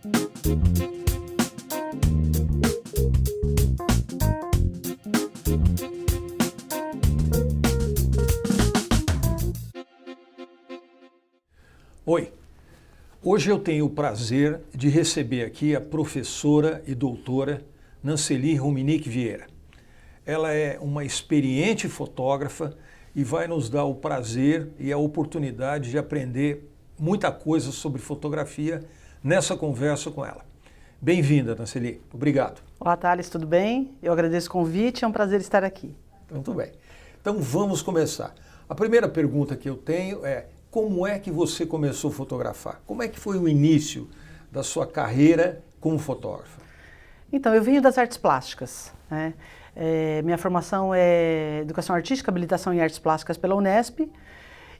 Oi, hoje eu tenho o prazer de receber aqui a professora e doutora Nanceli Ruminique Vieira. Ela é uma experiente fotógrafa e vai nos dar o prazer e a oportunidade de aprender muita coisa sobre fotografia nessa conversa com ela. Bem-vinda, Nanceli. Obrigado. Olá, Thales, tudo bem? Eu agradeço o convite, é um prazer estar aqui. Muito bem. Então vamos começar. A primeira pergunta que eu tenho é: como é que você começou a fotografar? Como é que foi o início da sua carreira como fotógrafa? Então, eu venho das artes plásticas, né? Minha formação é Educação Artística, Habilitação em Artes Plásticas pela Unesp.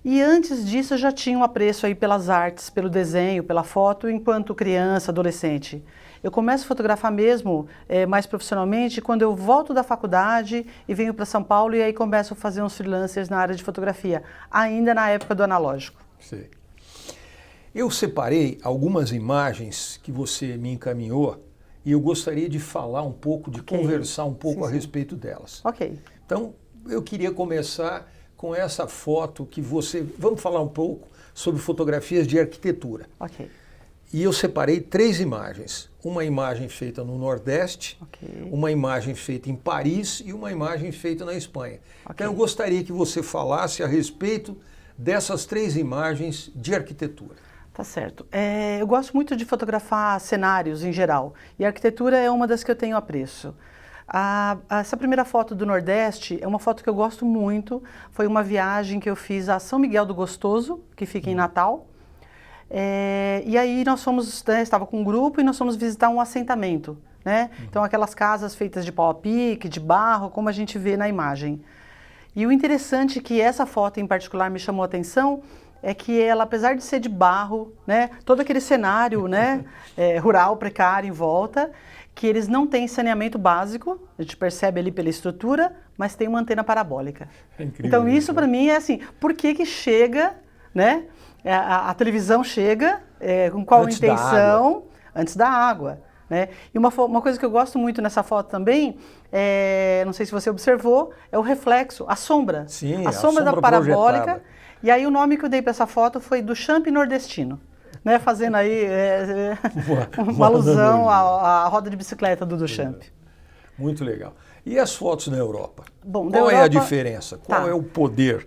E antes disso eu já tinha um apreço aí pelas artes, pelo desenho, pela foto, enquanto criança, adolescente. Eu começo a fotografar mesmo, mais profissionalmente, quando eu volto da faculdade e venho para São Paulo e aí começo a fazer uns freelancers na área de fotografia, ainda na época do analógico. Sim. Eu separei algumas imagens que você me encaminhou e eu gostaria de falar um pouco, de conversar um pouco a respeito delas. Ok. Então, eu queria começar com essa foto que você... Vamos falar um pouco sobre fotografias de arquitetura. Ok. E eu separei 3 imagens. Uma imagem feita no Nordeste, uma imagem feita em Paris e uma imagem feita na Espanha. Então eu gostaria que você falasse a respeito dessas 3 imagens de arquitetura. Tá certo. Eu gosto muito de fotografar cenários em geral. E a arquitetura é uma das que eu tenho apreço. Essa primeira foto do Nordeste é uma foto que eu gosto muito. Foi uma viagem que eu fiz a São Miguel do Gostoso, que fica em Natal. E aí nós fomos, né, estava com um grupo e nós fomos visitar um assentamento, né? Então aquelas casas feitas de pau a pique, de barro, como a gente vê na imagem. E o interessante é que essa foto em particular me chamou a atenção é que ela, apesar de ser de barro, né, todo aquele cenário, né, rural, precário em volta, que eles não têm saneamento básico, a gente percebe ali pela estrutura, mas tem uma antena parabólica. É incrível, então isso para mim é assim, por que chega, né? A televisão chega, com qual intenção? Antes da água. Né? E uma coisa que eu gosto muito nessa foto também, não sei se você observou, é o reflexo, a sombra. Sim, a sombra da parabólica. projetada. E aí o nome que eu dei para essa foto foi do Champ Nordestino. Né? Fazendo aí uma alusão à roda de bicicleta do Duchamp. Muito legal. E as fotos na Europa? Bom, qual é a diferença? Qual é o poder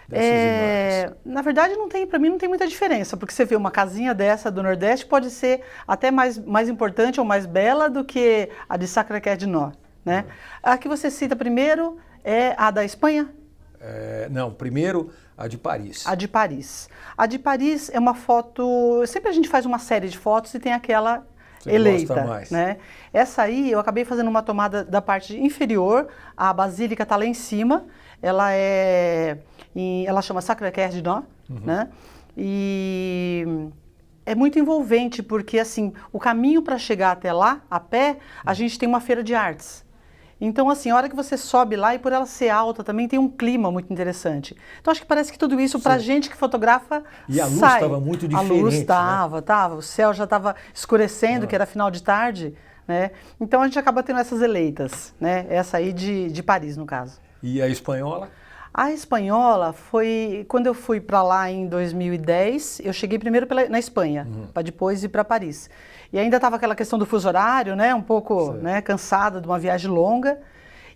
dessas imagens? Na verdade, para mim não tem muita diferença, porque você vê uma casinha dessa do Nordeste pode ser até mais importante ou mais bela do que a de Sacré-Cœur-du-Nord, né? A que você cita primeiro é a da Espanha? Não, primeiro a de Paris. A de Paris. A de Paris é uma foto... Sempre a gente faz uma série de fotos e tem aquela Você eleita, gosta mais. Né? Essa aí eu acabei fazendo uma tomada da parte inferior, a basílica está lá em cima, ela chama Sacré-Cœur-du-Nord, né? E é muito envolvente porque assim, o caminho para chegar até lá, a pé, a gente tem uma feira de artes. Então, assim, a hora que você sobe lá e por ela ser alta também tem um clima muito interessante. Então, acho que parece que tudo isso, pra gente que fotografa, e a luz sai. estava muito diferente. A luz estava, né? O céu já estava escurecendo, que era final de tarde, né? Então, a gente acaba tendo essas eleitas, né? Essa aí de Paris, no caso. E a espanhola? A espanhola foi, quando eu fui para lá em 2010, eu cheguei primeiro na Espanha, para depois ir para Paris. E ainda estava aquela questão do fuso horário, né, um pouco, né, cansada de uma viagem longa.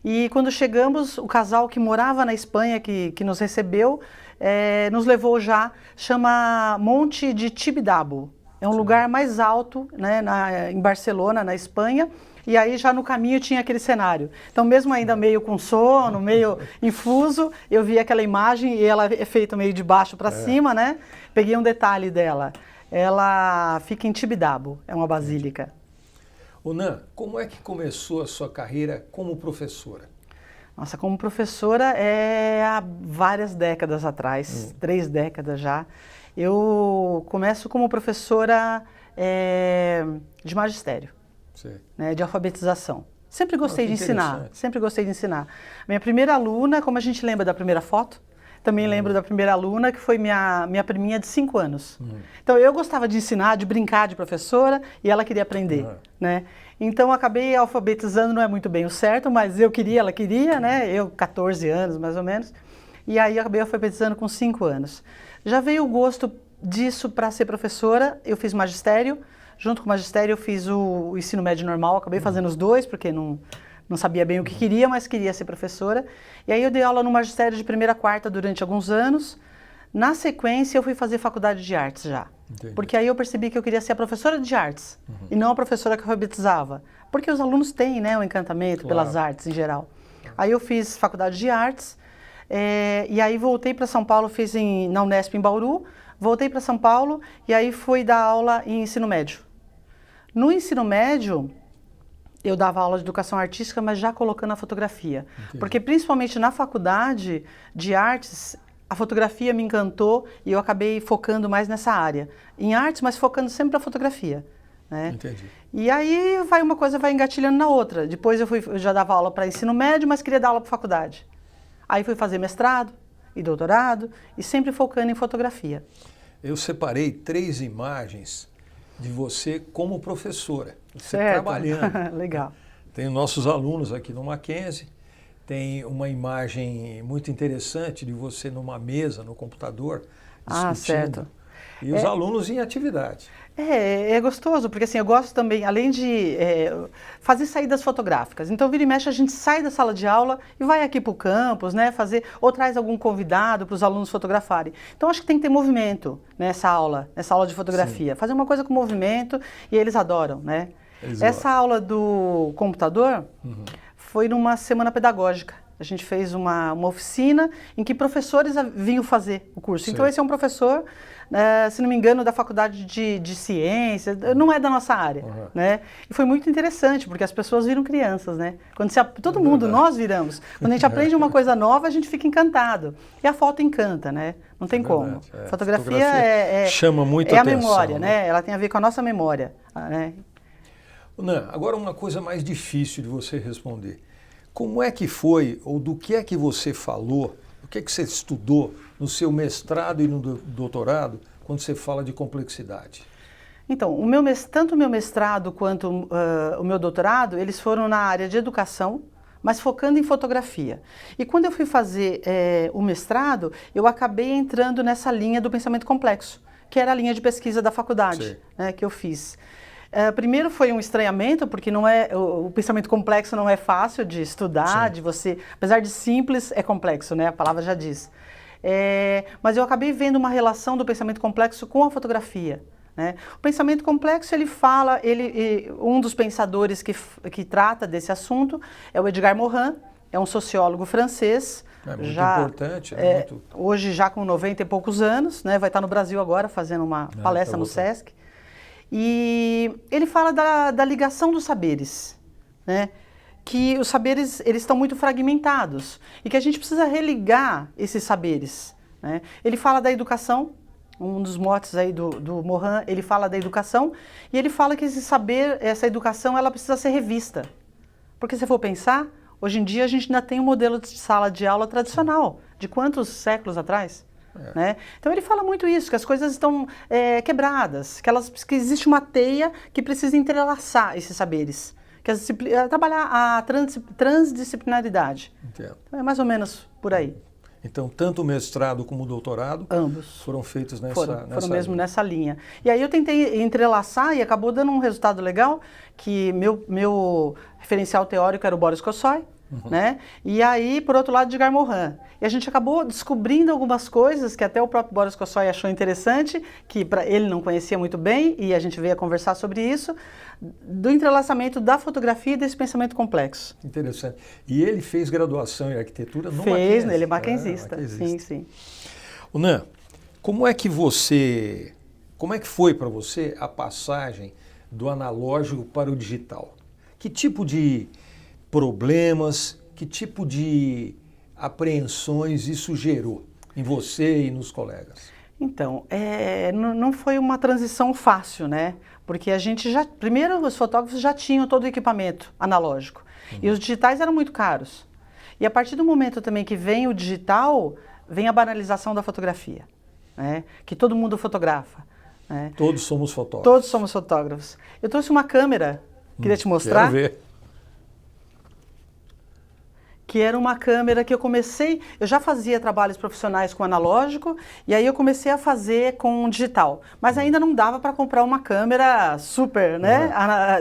E quando chegamos, o casal que morava na Espanha, que nos recebeu, nos levou chama Monte de Tibidabo. É um lugar mais alto, né, em Barcelona, na Espanha. E aí já no caminho tinha aquele cenário. Então mesmo ainda meio com sono, meio infuso, eu vi aquela imagem e ela é feita meio de baixo para cima, né? Peguei um detalhe dela. Ela fica em Tibidabo, é uma basílica. Nan, como é que começou a sua carreira como professora? Nossa, como professora há várias décadas atrás, 3 décadas já. Eu começo como professora de magistério. Né, de alfabetização. Sempre gostei de ensinar, sempre gostei de ensinar. Minha primeira aluna, como a gente lembra da primeira foto, Também lembro da primeira aluna, que foi minha priminha de 5 anos. Então, eu gostava de ensinar, de brincar de professora, e ela queria aprender, né? Então, acabei alfabetizando, não é muito bem o certo, mas eu queria, ela queria, né? Eu, 14 anos, mais ou menos. E aí, acabei alfabetizando com 5 anos. Já veio o gosto disso para ser professora, eu fiz magistério. Junto com o magistério, eu fiz o ensino médio normal, acabei fazendo os dois, porque não sabia bem o que queria, mas queria ser professora. E aí eu dei aula no magistério de primeira a quarta durante alguns anos. Na sequência, eu fui fazer faculdade de artes já. Entendi. Porque aí eu percebi que eu queria ser a professora de artes, e não a professora que alfabetizava. Porque os alunos têm, né, um encantamento pelas artes em geral. Aí eu fiz faculdade de artes, e aí voltei para São Paulo, fiz na Unesp em Bauru, voltei para São Paulo, e aí fui dar aula em ensino médio. No ensino médio, eu dava aula de educação artística, mas já colocando a fotografia. Entendi. Porque principalmente na faculdade de artes, a fotografia me encantou e eu acabei focando mais nessa área. Em artes, mas focando sempre na fotografia, né? Entendi. E aí uma coisa vai engatilhando na outra. Depois eu já dava aula para ensino médio, mas queria dar aula para faculdade. Aí fui fazer mestrado e doutorado e sempre focando em fotografia. Eu separei 3 imagens de você como professora, você Certo. trabalhando. Legal. Tem nossos alunos aqui no Mackenzie, tem uma imagem muito interessante de você numa mesa, no computador, discutindo. Certo. E os alunos em atividade. É gostoso, porque assim, eu gosto também, além de fazer saídas fotográficas. Então, vira e mexe, a gente sai da sala de aula e vai aqui para o campus, né, ou traz algum convidado para os alunos fotografarem. Então, acho que tem que ter movimento nessa aula de fotografia. Sim. Fazer uma coisa com movimento e eles adoram, né? Essa aula do computador foi numa semana pedagógica. A gente fez uma oficina em que professores vinham fazer o curso. Sim. Então, esse é um professor, se não me engano, da faculdade de ciência, não é da nossa área, né? E foi muito interessante, porque as pessoas viram crianças, né? Todo mundo, nós viramos. Quando a gente aprende uma coisa nova, a gente fica encantado. E a foto encanta, né? Não tem como. Fotografia chama muito atenção, a memória, né? Ela tem a ver com a nossa memória, né? Nan, agora uma coisa mais difícil de você responder. Como é que foi, ou do que é que você falou, o que é que você estudou no seu mestrado e no doutorado, quando você fala de complexidade? Então, tanto o meu mestrado quanto o meu doutorado, eles foram na área de educação, mas focando em fotografia. E quando eu fui fazer o mestrado, eu acabei entrando nessa linha do pensamento complexo, que era a linha de pesquisa da faculdade, né, que eu fiz. Primeiro foi um estranhamento, porque o pensamento complexo não é fácil de estudar, de você, apesar de simples, é complexo, né? A palavra já diz. Mas eu acabei vendo uma relação do pensamento complexo com a fotografia, né? O pensamento complexo, um dos pensadores que trata desse assunto é o Edgar Morin, é um sociólogo francês. É muito importante. Hoje já com 90 e poucos anos, né? Vai estar no Brasil agora fazendo uma palestra no Sesc. E ele fala da ligação dos saberes, né? Que os saberes eles estão muito fragmentados e que a gente precisa religar esses saberes, né? Ele fala da educação, um dos motes aí do Morin, ele fala da educação e ele fala que essa educação, ela precisa ser revista. Porque se for pensar, hoje em dia a gente ainda tem um modelo de sala de aula tradicional, de quantos séculos atrás? Né? Então ele fala muito isso, que as coisas estão quebradas, que existe uma teia que precisa entrelaçar esses saberes, trabalhar a transdisciplinaridade. Entendo. Então, é mais ou menos por aí. Então, tanto o mestrado como o doutorado ambos foram feitos foram mesmo nessa linha. E aí eu tentei entrelaçar e acabou dando um resultado legal, que meu referencial teórico era o Boris Kosoy, né? E aí, por outro lado, Edgar Morin. E a gente acabou descobrindo algumas coisas que até o próprio Boris Kosoy achou interessante, que ele não conhecia muito bem, e a gente veio a conversar sobre isso, do entrelaçamento da fotografia e desse pensamento complexo. Interessante. E ele fez graduação em arquitetura no Mackenzie? Fez, ele é mackenzista. Sim, sim. Nan, como é que foi para você a passagem do analógico para o digital? Que tipo de problemas, que tipo de apreensões isso gerou em você e nos colegas? Então, não foi uma transição fácil, né? Porque primeiro os fotógrafos já tinham todo o equipamento analógico e os digitais eram muito caros. E a partir do momento também que vem o digital, vem a banalização da fotografia, né? Que todo mundo fotografa. Né? Todos somos fotógrafos. Todos somos fotógrafos. Eu trouxe uma câmera, queria te mostrar. Quero ver. Que era uma câmera que eu já fazia trabalhos profissionais com analógico, e aí eu comecei a fazer com digital. Mas ainda não dava para comprar uma câmera super, né,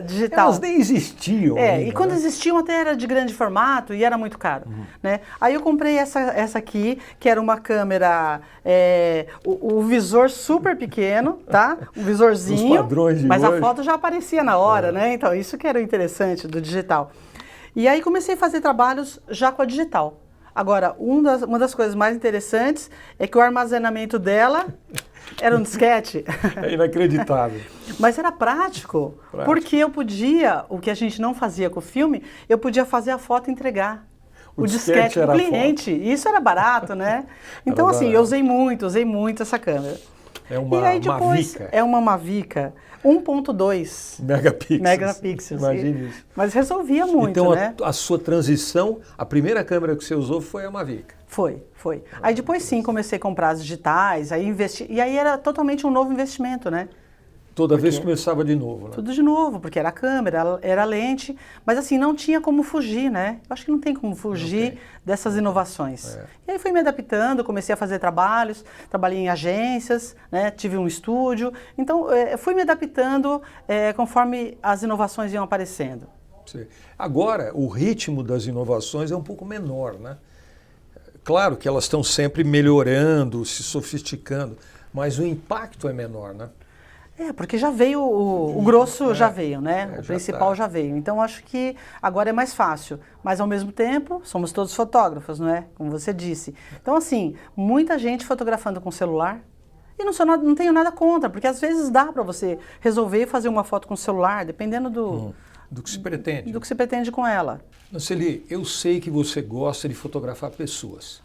digital. Elas nem existiam ainda, e quando existiam até era de grande formato e era muito caro. Né? Aí eu comprei essa aqui, que era uma câmera, o visor super pequeno, tá? Um visorzinho, os padrões de mas hoje. a foto já aparecia na hora, né? Então isso que era o interessante do digital. E aí comecei a fazer trabalhos já com a digital. Agora, uma das coisas mais interessantes é que o armazenamento dela era um disquete. É inacreditável. Mas era prático, porque eu podia, o que a gente não fazia com o filme, eu podia fazer a foto e entregar. O disquete para o cliente. Isso era barato, né? Então, assim, eu usei muito essa câmera. É uma e aí depois Mavica. É uma Mavica 1.2 megapixels. Imagine isso. Mas resolvia muito, então, né? a sua transição, a primeira câmera que você usou foi a Mavica. Foi. Aí depois sim, comecei a comprar as digitais, aí investi. E aí era totalmente um novo investimento, né? Toda vez começava de novo, né? Tudo de novo, porque era a câmera, era a lente, mas assim, não tinha como fugir, né? Eu acho que não tem como fugir dessas inovações. E aí fui me adaptando, comecei a fazer trabalhos, trabalhei em agências, né? Tive um estúdio, então fui me adaptando conforme as inovações iam aparecendo. Sim. Agora, o ritmo das inovações é um pouco menor, né? Claro que elas estão sempre melhorando, se sofisticando, mas o impacto é menor, né? Porque já veio, o grosso já veio, né? O principal já veio. Então, acho que agora é mais fácil. Mas, ao mesmo tempo, somos todos fotógrafos, não é? Como você disse. Então, assim, muita gente fotografando com celular. E não tenho nada contra, porque às vezes dá para você resolver fazer uma foto com celular, dependendo do que se pretende. Do que se pretende com ela. Nanceli, eu sei que você gosta de fotografar pessoas.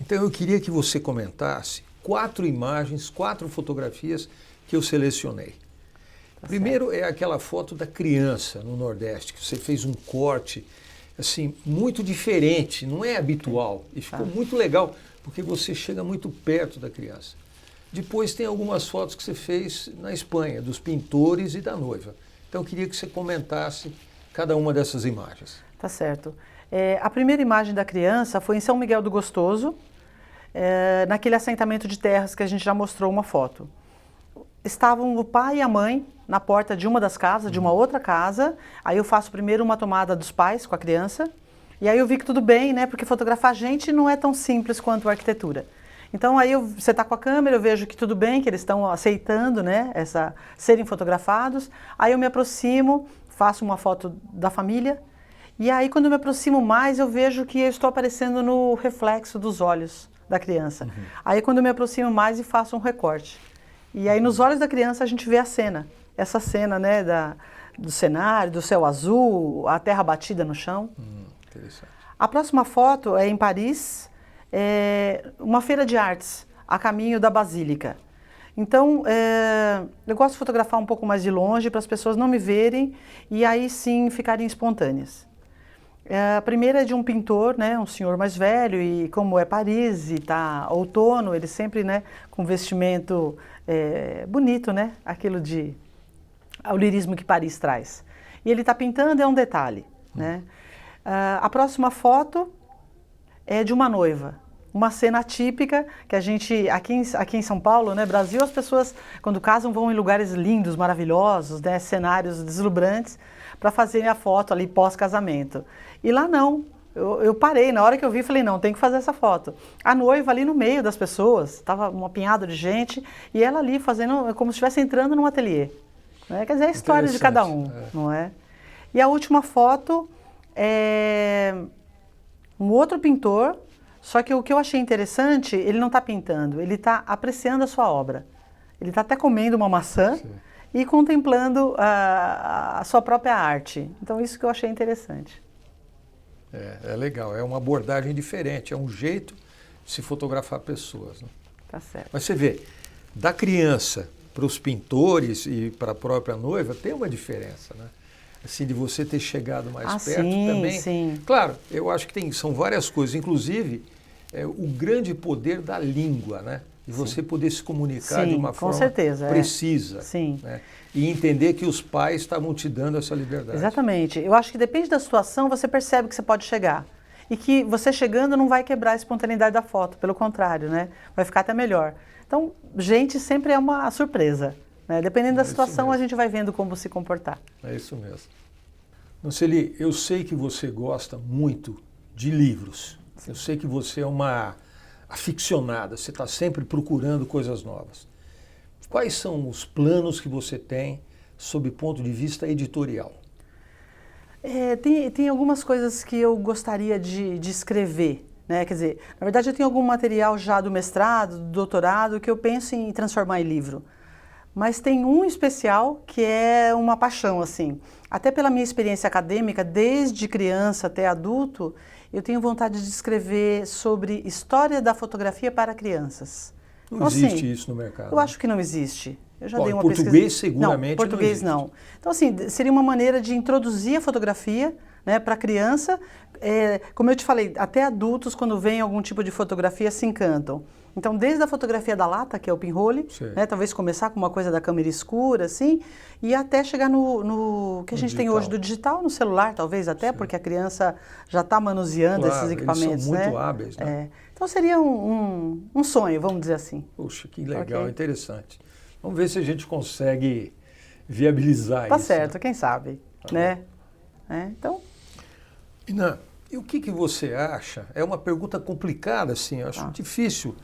Então, eu queria que você comentasse 4 imagens, 4 fotografias que eu selecionei. Primeiro é aquela foto da criança no Nordeste, que você fez um corte assim muito diferente, não é habitual, e ficou muito legal, porque você chega muito perto da criança. Depois tem algumas fotos que você fez na Espanha, dos pintores e da noiva. Então eu queria que você comentasse cada uma dessas imagens. Tá certo. A primeira imagem da criança foi em São Miguel do Gostoso, naquele assentamento de terras que a gente já mostrou uma foto. Estavam o pai e a mãe na porta de uma das casas, de uma outra casa. Aí eu faço primeiro uma tomada dos pais com a criança. E aí eu vi que tudo bem, né? Porque fotografar gente não é tão simples quanto a arquitetura. Então aí você está com a câmera, eu vejo que tudo bem, que eles estão aceitando, né? Serem fotografados. Aí eu me aproximo, faço uma foto da família. E aí quando eu me aproximo mais, eu vejo que eu estou aparecendo no reflexo dos olhos da criança. Aí quando eu me aproximo mais e faço um recorte. E aí nos olhos da criança a gente vê a cena. Essa cena, né, do cenário, do céu azul, a terra batida no chão. Interessante. A próxima foto é em Paris, uma feira de artes, a caminho da Basílica. Então, eu gosto de fotografar um pouco mais de longe para as pessoas não me verem e aí sim ficarem espontâneas. A primeira é de um pintor, né, um senhor mais velho, e como é Paris e está outono, ele sempre, né, com vestimento bonito, né, aquilo o lirismo que Paris traz. E ele está pintando, é um detalhe. Né? A próxima foto é de uma noiva, uma cena típica que a gente, aqui em São Paulo, né, Brasil, as pessoas quando casam vão em lugares lindos, maravilhosos, né, cenários deslumbrantes, para fazerem a foto ali pós-casamento. E lá não, eu parei, na hora que eu vi, falei, não, tem que fazer essa foto. A noiva ali no meio das pessoas, estava um apinhado de gente, e ela ali fazendo, como se estivesse entrando num ateliê. Né? Quer dizer, é a história de cada um, não é? E a última foto é um outro pintor, só que o que eu achei interessante, ele não está pintando, ele está apreciando a sua obra. Ele está até comendo uma maçã e contemplando a sua própria arte. Então, isso que eu achei interessante. É legal, é uma abordagem diferente, é um jeito de se fotografar pessoas. Né? Tá certo. Mas você vê, da criança para os pintores e para a própria noiva, tem uma diferença, né? Assim, de você ter chegado mais perto sim, também. Sim. Claro, eu acho que são várias coisas, inclusive o grande poder da língua, né? E você poder se comunicar Sim, de uma com forma certeza, precisa. Sim. Né? E entender que os pais estavam te dando essa liberdade. Exatamente. Eu acho que depende da situação, você percebe que você pode chegar. E que você chegando não vai quebrar a espontaneidade da foto, pelo contrário, né? Vai ficar até melhor. Então, gente sempre é uma surpresa. Né? Dependendo da situação, a gente vai vendo como se comportar. É isso mesmo. Noceli, eu sei que você gosta muito de livros. Eu sei que você é uma aficionada, você está sempre procurando coisas novas. Quais são os planos que você tem sob ponto de vista editorial? Tem algumas coisas que eu gostaria de escrever, né? Quer dizer, na verdade eu tenho algum material já do mestrado, do doutorado, que eu penso em transformar em livro. Mas tem um especial que é uma paixão, assim. Até pela minha experiência acadêmica, desde criança até adulto, eu tenho vontade de escrever sobre história da fotografia para crianças. Não então, existe assim, isso no mercado. Eu acho que não existe. Eu já Bom, dei uma português pesquisa. seguramente não, português não. Então, assim, seria uma maneira de introduzir a fotografia, né, para a criança. Como eu te falei, até adultos, quando veem algum tipo de fotografia, se encantam. Então, desde a fotografia da lata, que é o pinhole, né, talvez começar com uma coisa da câmera escura, assim, e até chegar no que a gente tem hoje do digital, no celular, talvez até, porque a criança já está manuseando esses equipamentos. Eles são muito hábeis, né? Então, seria um sonho, vamos dizer assim. Puxa, que legal, interessante. Vamos ver se a gente consegue viabilizar isso. Tá certo, quem sabe, né? Então... Ina, e o que você acha? É uma pergunta complicada, assim, eu acho difícil,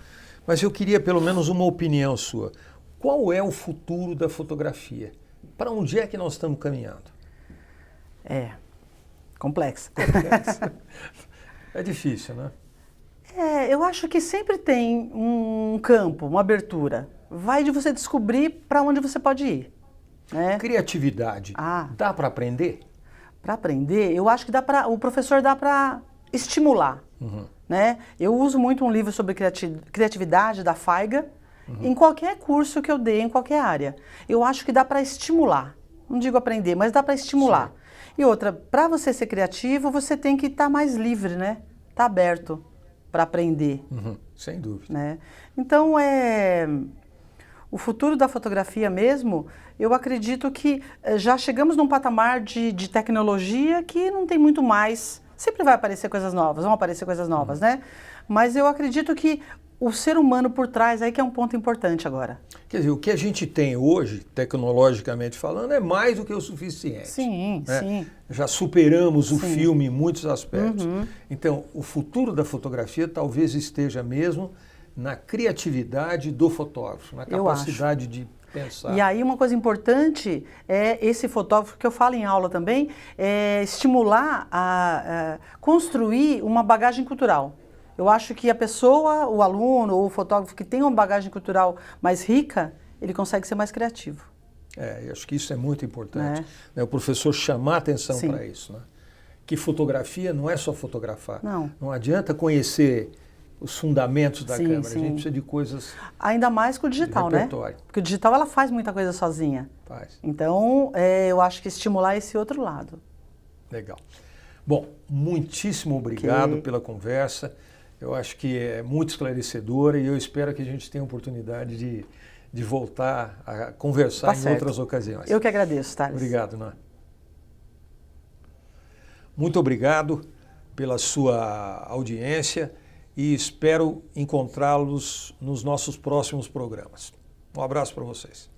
mas eu queria pelo menos uma opinião sua. Qual é o futuro da fotografia? Para onde é que nós estamos caminhando? Complexo. É difícil, né? Eu acho que sempre tem um campo, uma abertura. Vai de você descobrir para onde você pode ir. Né? Criatividade. Dá para aprender? Para aprender, eu acho que o professor dá para estimular. Né? Eu uso muito um livro sobre criatividade da Faiga, em qualquer curso que eu dê, em qualquer área. Eu acho que dá para estimular. Não digo aprender, mas dá para estimular. Sim. E outra, para você ser criativo, você tem que estar mais livre, né? Estar aberto para aprender. Sem dúvida. Né? Então, o futuro da fotografia mesmo, eu acredito que já chegamos num patamar de tecnologia que não tem muito mais. Sempre vai aparecer coisas novas, vão aparecer coisas novas, né? Mas eu acredito que o ser humano por trás aí que é um ponto importante agora. Quer dizer, o que a gente tem hoje, tecnologicamente falando, é mais do que o suficiente. Sim, né? Sim. Já superamos o filme em muitos aspectos. Então, o futuro da fotografia talvez esteja mesmo na criatividade do fotógrafo, na capacidade de pensar. E aí uma coisa importante é esse fotógrafo, que eu falo em aula também, estimular a construir uma bagagem cultural. Eu acho que a pessoa, o aluno ou o fotógrafo que tem uma bagagem cultural mais rica, ele consegue ser mais criativo. Eu acho que isso é muito importante. Né? O professor chamar atenção para isso. Né? Que fotografia não é só fotografar. Não adianta conhecer os fundamentos da câmera. A gente precisa de coisas... Ainda mais com o digital, né? Porque o digital ela faz muita coisa sozinha. Faz. Então, eu acho que estimular esse outro lado. Legal. Bom, muitíssimo obrigado pela conversa. Eu acho que é muito esclarecedora e eu espero que a gente tenha a oportunidade de voltar a conversar em outras ocasiões. Eu que agradeço, Thales. Obrigado, Ná. Muito obrigado pela sua audiência e espero encontrá-los nos nossos próximos programas. Um abraço para vocês.